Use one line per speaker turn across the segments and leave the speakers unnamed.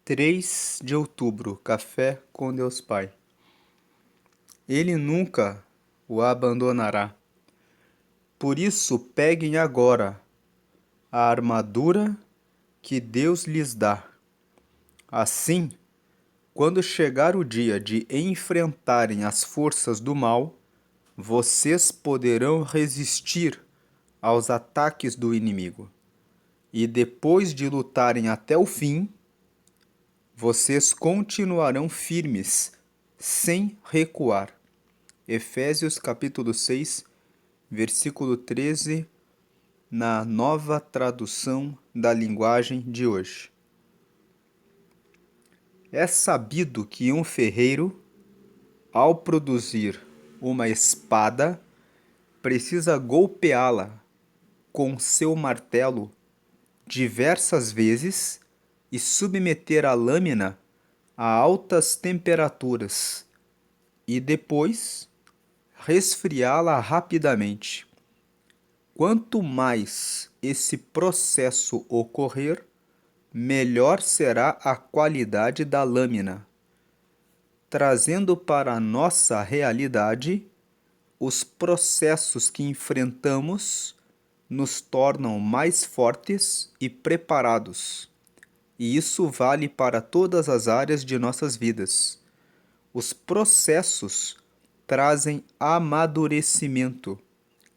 3 de outubro, Café com Deus Pai. Ele nunca o abandonará. Por isso, peguem agora a armadura que Deus lhes dá. Assim, quando chegar o dia de enfrentarem as forças do mal, vocês poderão resistir aos ataques do inimigo. E depois de lutarem até o fim, vocês continuarão firmes, sem recuar. Efésios capítulo 6, versículo 13, na nova tradução da linguagem de hoje. É sabido que um ferreiro, ao produzir uma espada, precisa golpeá-la com seu martelo diversas vezes e submeter a lâmina a altas temperaturas e depois resfriá-la rapidamente. Quanto mais esse processo ocorrer, melhor será a qualidade da lâmina. Trazendo para a nossa realidade, os processos que enfrentamos nos tornam mais fortes e preparados. E isso vale para todas as áreas de nossas vidas. Os processos trazem amadurecimento,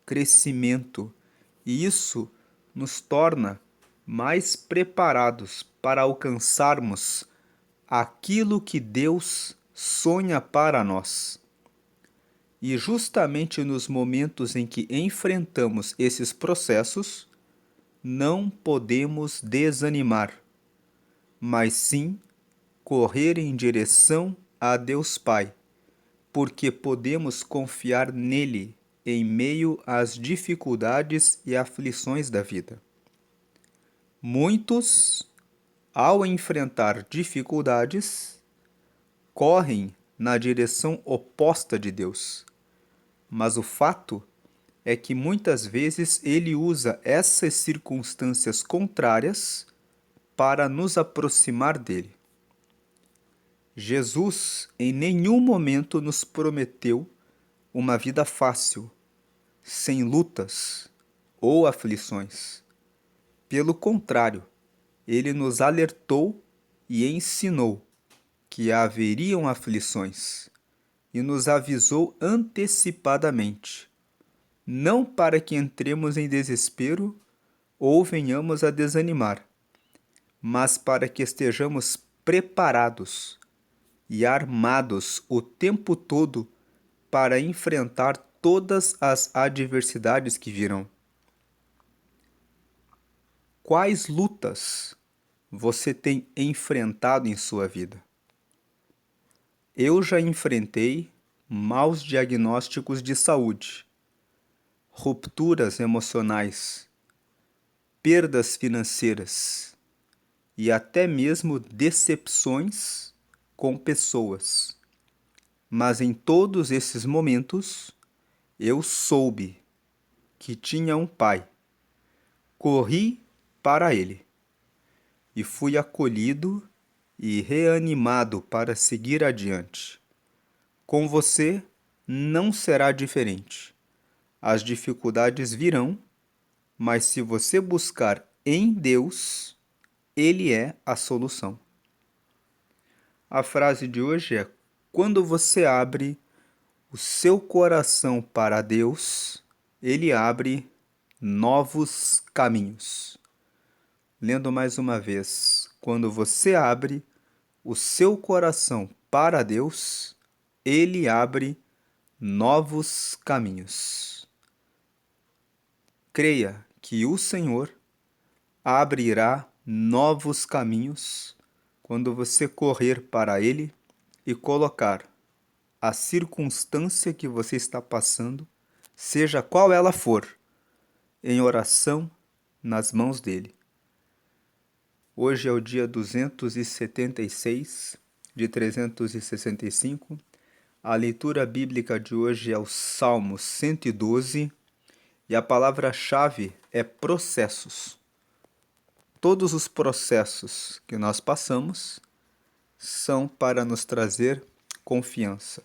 crescimento, e isso nos torna mais preparados para alcançarmos aquilo que Deus sonha para nós. E justamente nos momentos em que enfrentamos esses processos, não podemos desanimar, mas sim correr em direção a Deus Pai, porque podemos confiar nele em meio às dificuldades e aflições da vida. Muitos, ao enfrentar dificuldades, correm na direção oposta de Deus. Mas o fato é que muitas vezes ele usa essas circunstâncias contrárias para nos aproximar dele. Jesus em nenhum momento nos prometeu uma vida fácil, sem lutas ou aflições. Pelo contrário, ele nos alertou e ensinou que haveriam aflições e nos avisou antecipadamente, não para que entremos em desespero ou venhamos a desanimar, mas para que estejamos preparados e armados o tempo todo para enfrentar todas as adversidades que virão. Quais lutas você tem enfrentado em sua vida? Eu já enfrentei maus diagnósticos de saúde, rupturas emocionais, perdas financeiras e até mesmo decepções com pessoas. Mas em todos esses momentos, eu soube que tinha um pai. Corri para ele e fui acolhido e reanimado para seguir adiante. Com você não será diferente. As dificuldades virão, mas se você buscar em Deus, Ele é a solução. A frase de hoje é: quando você abre o seu coração para Deus, Ele abre novos caminhos. Lendo mais uma vez: quando você abre o seu coração para Deus, Ele abre novos caminhos. Creia que o Senhor abrirá novos caminhos quando você correr para Ele e colocar a circunstância que você está passando, seja qual ela for, em oração nas mãos dele. Hoje é o dia 276 de 365. A leitura bíblica de hoje é o Salmo 112 e a palavra-chave é processos. Todos os processos que nós passamos são para nos trazer confiança.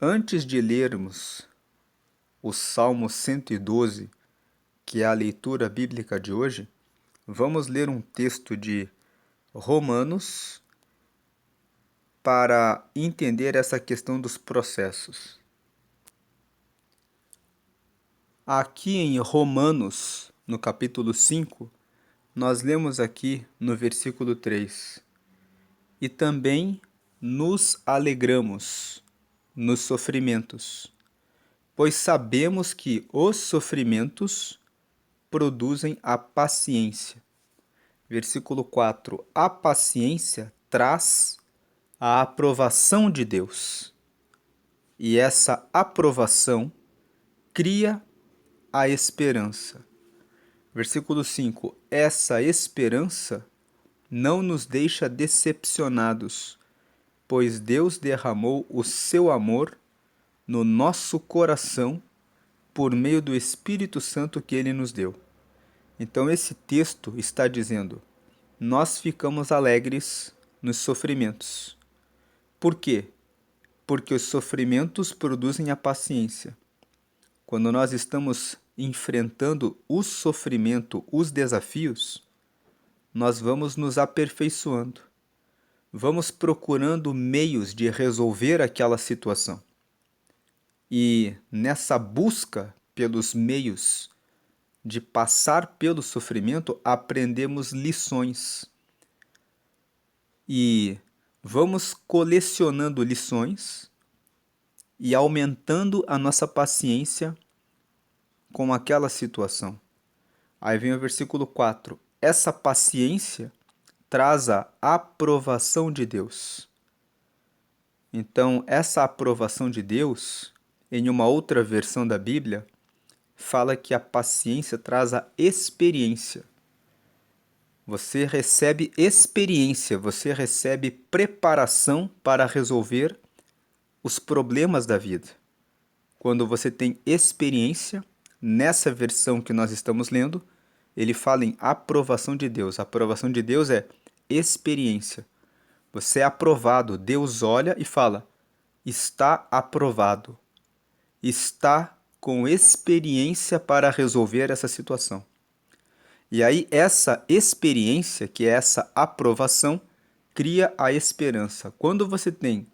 Antes de lermos o Salmo 112, que é a leitura bíblica de hoje, vamos ler um texto de Romanos para entender essa questão dos processos. Aqui em Romanos, no capítulo 5, nós lemos aqui no versículo 3: E também nos alegramos nos sofrimentos, pois sabemos que os sofrimentos produzem a paciência. Versículo 4: A paciência traz a aprovação de Deus, e essa aprovação cria a esperança. Versículo 5: Essa esperança não nos deixa decepcionados, pois Deus derramou o seu amor no nosso coração por meio do Espírito Santo que Ele nos deu. Então esse texto está dizendo: nós ficamos alegres nos sofrimentos. Por quê? Porque os sofrimentos produzem a paciência. Quando nós estamos enfrentando o sofrimento, os desafios, nós vamos nos aperfeiçoando. Vamos procurando meios de resolver aquela situação. E nessa busca pelos meios de passar pelo sofrimento, aprendemos lições. E vamos colecionando lições e aumentando a nossa paciência com aquela situação. Aí vem o versículo 4. Essa paciência traz a aprovação de Deus. Então, essa aprovação de Deus, em uma outra versão da Bíblia, fala que a paciência traz a experiência. Você recebe experiência, você recebe preparação para resolver os problemas da vida. Quando você tem experiência, nessa versão que nós estamos lendo, ele fala em aprovação de Deus. A aprovação de Deus é experiência. Você é aprovado. Deus olha e fala: está aprovado. Está com experiência para resolver essa situação. E aí essa experiência, que é essa aprovação, cria a esperança. Quando você tem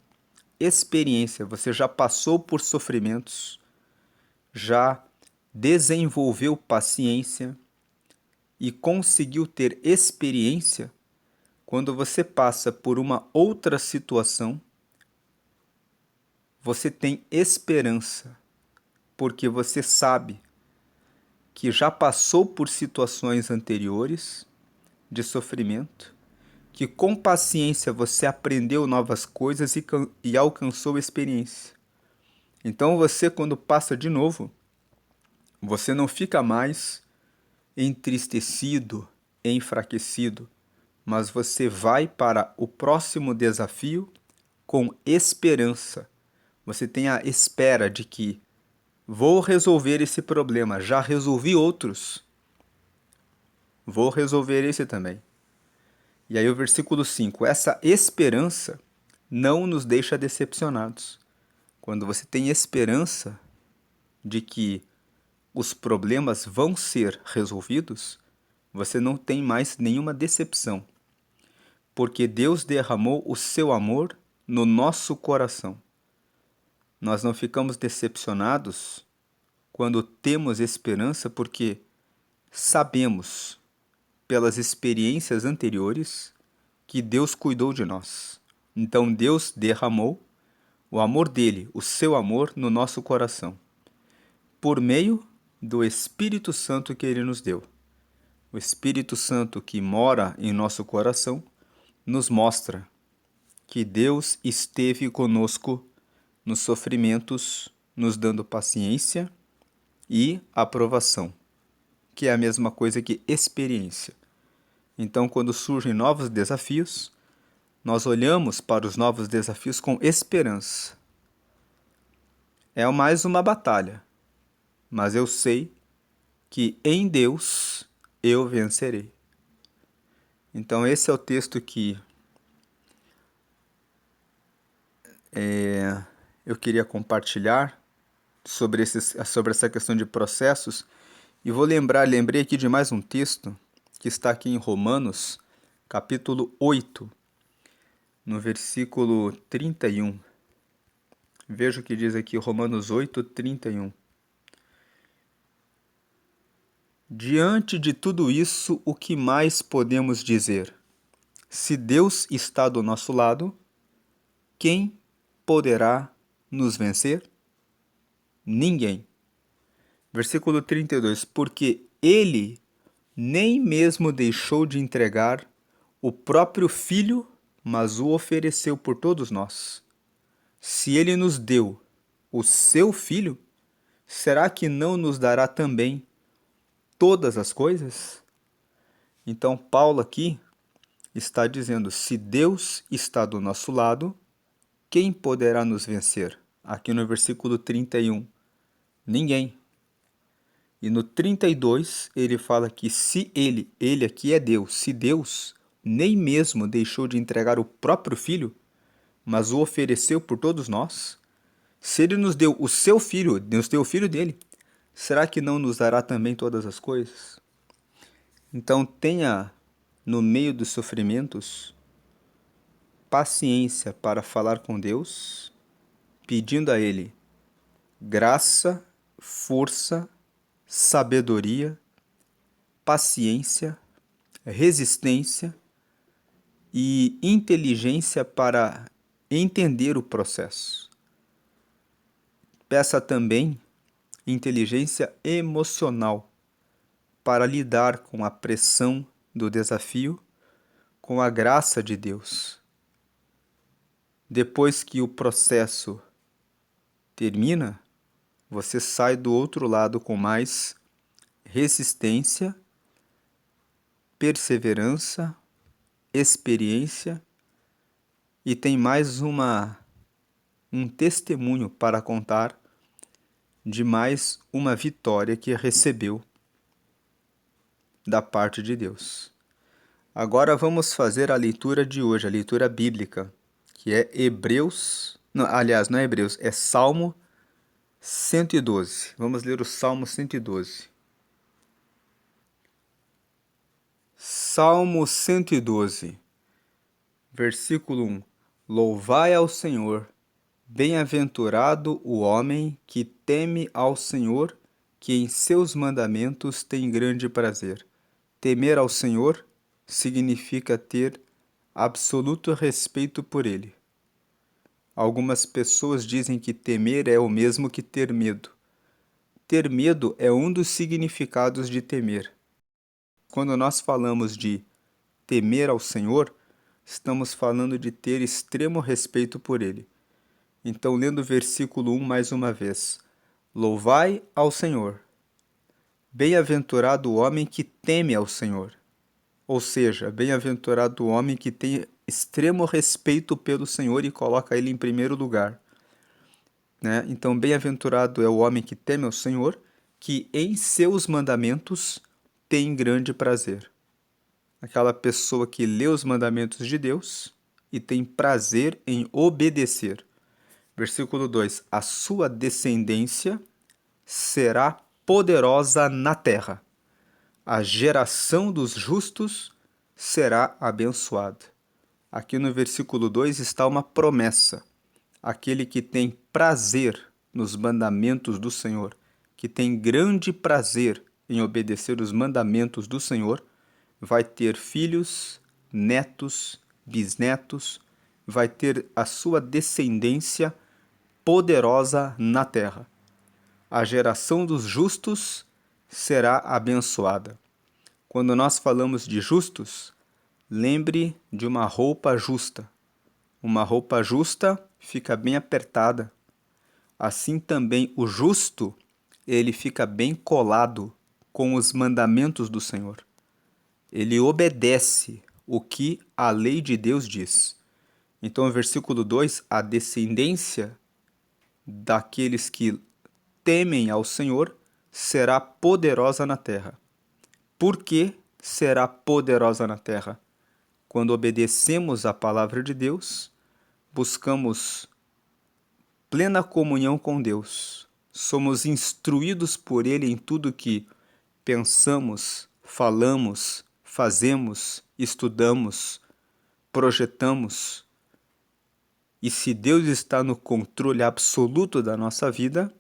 experiência, você já passou por sofrimentos, já desenvolveu paciência e conseguiu ter experiência, quando você passa por uma outra situação, você tem esperança, porque você sabe que já passou por situações anteriores de sofrimento, que com paciência você aprendeu novas coisas e alcançou experiência. Então você, quando passa de novo, você não fica mais entristecido, enfraquecido, mas você vai para o próximo desafio com esperança. Você tem a espera de que vou resolver esse problema, já resolvi outros, vou resolver esse também. E aí o versículo 5, essa esperança não nos deixa decepcionados. Quando você tem esperança de que os problemas vão ser resolvidos, você não tem mais nenhuma decepção, porque Deus derramou o seu amor no nosso coração. Nós não ficamos decepcionados quando temos esperança, porque sabemos, pelas experiências anteriores, que Deus cuidou de nós. Então Deus derramou o amor dele, o seu amor, no nosso coração, por meio do Espírito Santo que ele nos deu. O Espírito Santo que mora em nosso coração nos mostra que Deus esteve conosco nos sofrimentos, nos dando paciência e aprovação, que é a mesma coisa que experiência. Então, quando surgem novos desafios, nós olhamos para os novos desafios com esperança. É mais uma batalha, mas eu sei que em Deus eu vencerei. Então esse é o texto que eu queria compartilhar sobre essa questão de processos. E lembrei aqui de mais um texto que está aqui em Romanos, capítulo 8, no versículo 31. Veja o que diz aqui, Romanos 8, 31. Diante de tudo isso, o que mais podemos dizer? Se Deus está do nosso lado, quem poderá nos vencer? Ninguém. Versículo 32. Porque ele nem mesmo deixou de entregar o próprio Filho, mas o ofereceu por todos nós. Se ele nos deu o seu Filho, será que não nos dará também todas as coisas? Então, Paulo aqui está dizendo: se Deus está do nosso lado, quem poderá nos vencer? Aqui no versículo 31, ninguém. E no 32, ele fala que se ele aqui é Deus, se Deus nem mesmo deixou de entregar o próprio Filho, mas o ofereceu por todos nós, se ele nos deu o seu Filho, nos deu o Filho dele, será que não nos dará também todas as coisas? Então tenha, no meio dos sofrimentos, paciência para falar com Deus, pedindo a Ele graça, força, sabedoria, paciência, resistência e inteligência para entender o processo. Peça também inteligência emocional para lidar com a pressão do desafio com a graça de Deus. Depois que o processo termina, você sai do outro lado com mais resistência, perseverança, experiência e tem mais um testemunho para contar de mais uma vitória que recebeu da parte de Deus. Agora vamos fazer a leitura de hoje, a leitura bíblica, que é Hebreus, não, aliás, não é Hebreus, é Salmo 112. Vamos ler o Salmo 112. Salmo 112, versículo 1. Louvai ao Senhor, bem-aventurado o homem que teme ao Senhor, que em seus mandamentos tem grande prazer. Temer ao Senhor significa ter absoluto respeito por Ele. Algumas pessoas dizem que temer é o mesmo que ter medo. Ter medo é um dos significados de temer. Quando nós falamos de temer ao Senhor, estamos falando de ter extremo respeito por Ele. Então, lendo o versículo 1 mais uma vez. Louvai ao Senhor. Bem-aventurado o homem que teme ao Senhor. Ou seja, bem-aventurado o homem que tem extremo respeito pelo Senhor e coloca Ele em primeiro lugar. Né? Então, bem-aventurado é o homem que teme ao Senhor, que em seus mandamentos tem grande prazer. Aquela pessoa que lê os mandamentos de Deus e tem prazer em obedecer. Versículo 2. A sua descendência será poderosa na terra. A geração dos justos será abençoada. Aqui no versículo 2 está uma promessa. Aquele que tem prazer nos mandamentos do Senhor, que tem grande prazer em obedecer os mandamentos do Senhor, vai ter filhos, netos, bisnetos, vai ter a sua descendência poderosa na terra. A geração dos justos será abençoada. Quando nós falamos de justos, lembre de uma roupa justa. Uma roupa justa fica bem apertada. Assim também o justo, ele fica bem colado com os mandamentos do Senhor. Ele obedece o que a lei de Deus diz. Então, no versículo 2, a descendência daqueles que temem ao Senhor será poderosa na terra. Por que será poderosa na terra? Quando obedecemos a palavra de Deus, buscamos plena comunhão com Deus. Somos instruídos por Ele em tudo que pensamos, falamos, fazemos, estudamos, projetamos. E se Deus está no controle absoluto da nossa vida,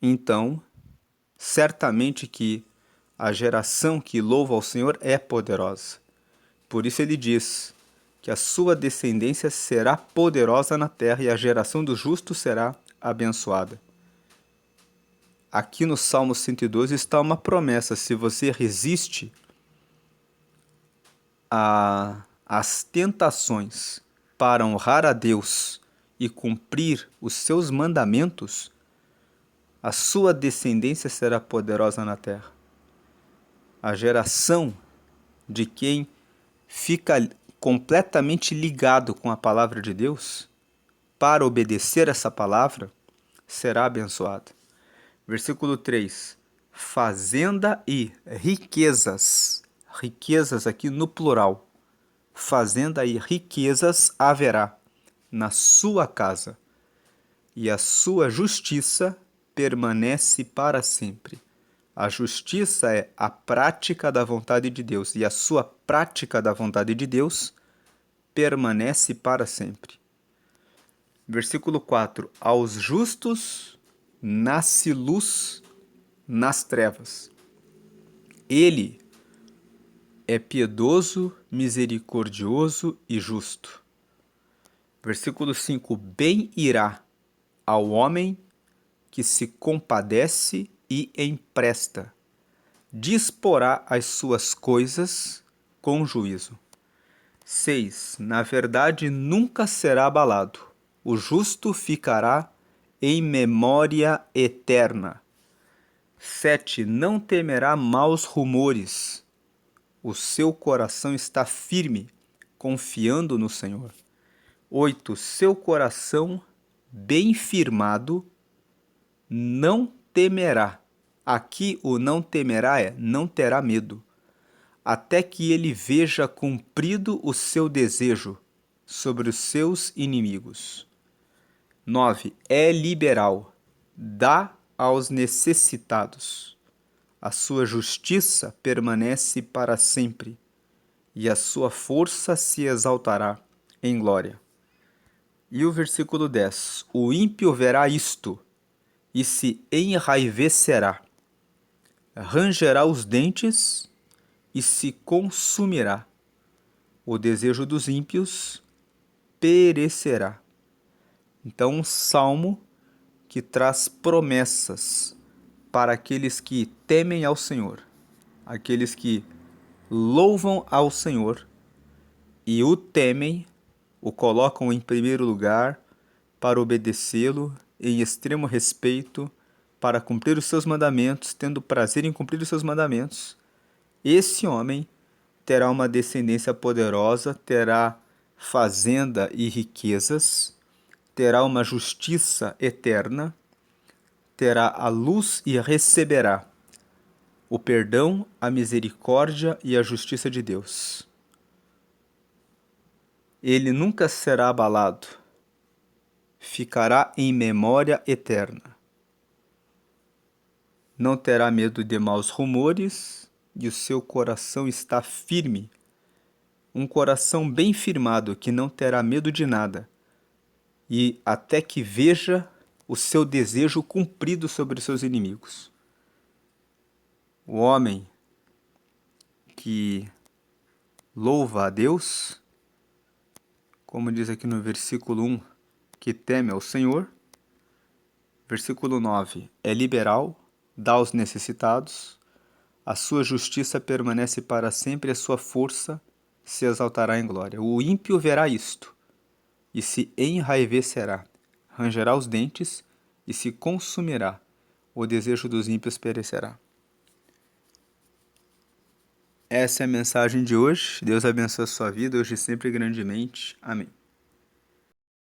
então, certamente que a geração que louva ao Senhor é poderosa. Por isso ele diz que a sua descendência será poderosa na terra e a geração do justo será abençoada. Aqui no Salmo 112 está uma promessa: se você resiste às tentações para honrar a Deus e cumprir os seus mandamentos, a sua descendência será poderosa na terra. A geração de quem fica completamente ligado com a palavra de Deus para obedecer essa palavra será abençoada. Versículo 3. Fazenda e riquezas. Riquezas aqui no plural. Fazenda e riquezas haverá na sua casa, e a sua justiça permanece para sempre. A justiça é a prática da vontade de Deus, e a sua prática da vontade de Deus permanece para sempre. Versículo 4. Aos justos nasce luz nas trevas. Ele é piedoso, misericordioso e justo. Versículo 5. Bem irá ao homem que se compadece e empresta. Disporá as suas coisas com juízo. 6. Na verdade nunca será abalado. O justo ficará em memória eterna. 7. Não temerá maus rumores. O seu coração está firme, confiando no Senhor. 8. Seu coração bem firmado não temerá. Aqui o não temerá é não terá medo, até que ele veja cumprido o seu desejo sobre os seus inimigos. 9. É liberal, dá aos necessitados. A sua justiça permanece para sempre, e a sua força se exaltará em glória. E o versículo 10. O ímpio verá isto, e se enraivecerá. Rangerá os dentes e se consumirá. O desejo dos ímpios perecerá. Então, um salmo que traz promessas para aqueles que temem ao Senhor, aqueles que louvam ao Senhor e o temem, o colocam em primeiro lugar para obedecê-lo em extremo respeito, para cumprir os seus mandamentos, tendo prazer em cumprir os seus mandamentos. Esse homem terá uma descendência poderosa, terá fazenda e riquezas, terá uma justiça eterna, terá a luz e receberá o perdão, a misericórdia e a justiça de Deus. Ele nunca será abalado, ficará em memória eterna. Não terá medo de maus rumores e o seu coração está firme. Um coração bem firmado que não terá medo de nada, e até que veja o seu desejo cumprido sobre os seus inimigos. O homem que louva a Deus, como diz aqui no versículo 1, que teme ao Senhor. Versículo 9, é liberal, dá aos necessitados, a sua justiça permanece para sempre, a sua força se exaltará em glória. O ímpio verá isto, e se enraivecerá, rangerá os dentes, e se consumirá, o desejo dos ímpios perecerá. Essa é a mensagem de hoje. Deus abençoe a sua vida, hoje e sempre grandemente. Amém.